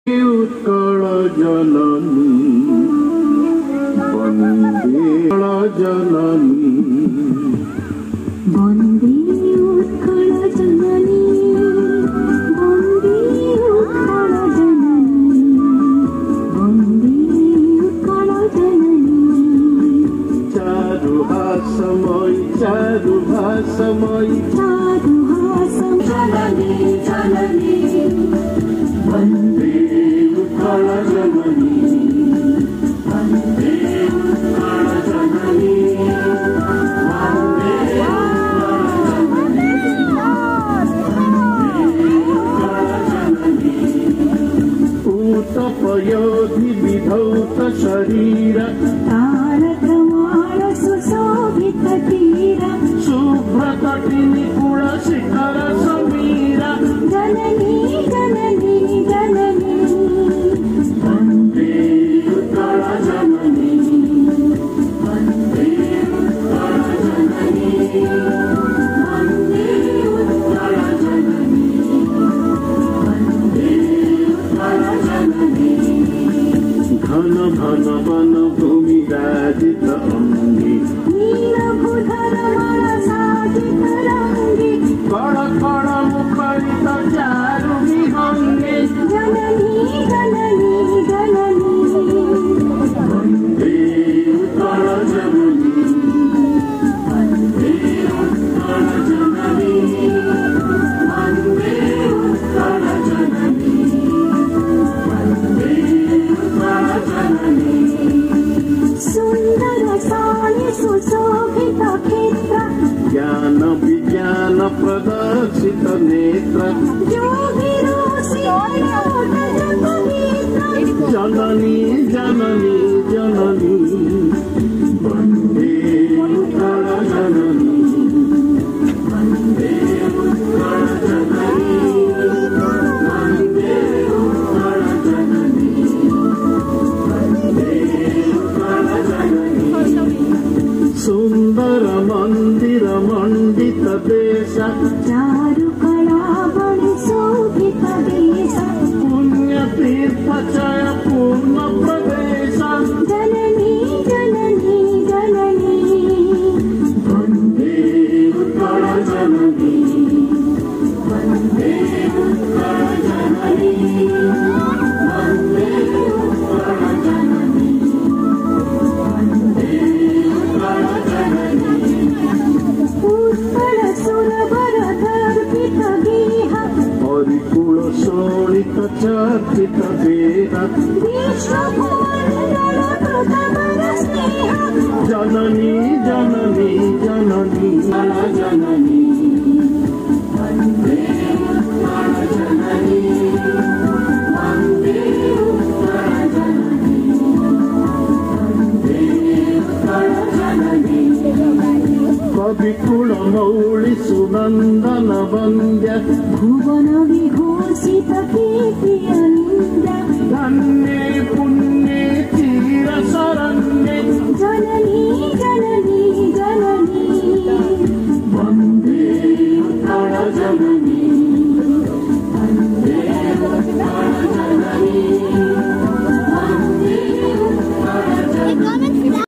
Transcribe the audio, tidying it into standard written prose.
उत्कल जननी वन्दे जननी वन्दे उत्कल जननी वन्दे उत्कल जननी वन्दे उत्कल जननी चारुहासमयी जननी जननी वन्दे उत्कल जननी वन्दे उत्कल जननी उत्तपयोधि विधौत शरीर तारकमाल सुशोभित तीर शुभ्रतटिनि कुल शिखर समीर जननी जननी जननी वन्दे उत्कल जननी वन्दे उत्कल जननी वन्दे उत्कल जननी वन्दे उत्कल जननी घन घन वन भूमि राजित अंगी नीलभूधर मन साजित रंगी कड़ कड़ मुखरित चारु विहंगे जननी जननी जननी वन्दे उत्कल जननी वन्दे उत्कल जननी वन्दे उत्कल जननी वन्दे उत्कल जननी सुंदर सानि सुशोभित क्षेत्र ज्ञान विज्ञान प्रदर्शित नेत्र योगिरोषि जननी जननी जननी वन्दे उत्कल जननी वन्दे उत्कल जननी वन्दे उत्कल जननी वन्दे उत्कल जननी सुंदर मंदिर मंडित देश चारुकलावण शोभित देश पुण्य तीर्थ चय पूर्ण प्रदेश जननी जननी जननी वन्दे उत्कल जननी वन्दे उत्कल जननी वन्दे उत्कल जननी वन्दे उत्कल जननी उत्कल सुरवर दर्पित गेह हरिकुल शोणित चर्चित देह विश्वभुवन्दल कृतवर स्नेह जननी जननी जननी जननी वन्दे उत्कल जननी वन्दे उत्कल जननी वन्दे उत्कल जननी कविकुल मौळि सुनन्दन वन्द्य भुवन विभूषित कीर्ति अनिन्द्य धन्ये पुण्ये चिर शरण्ये जननी जननी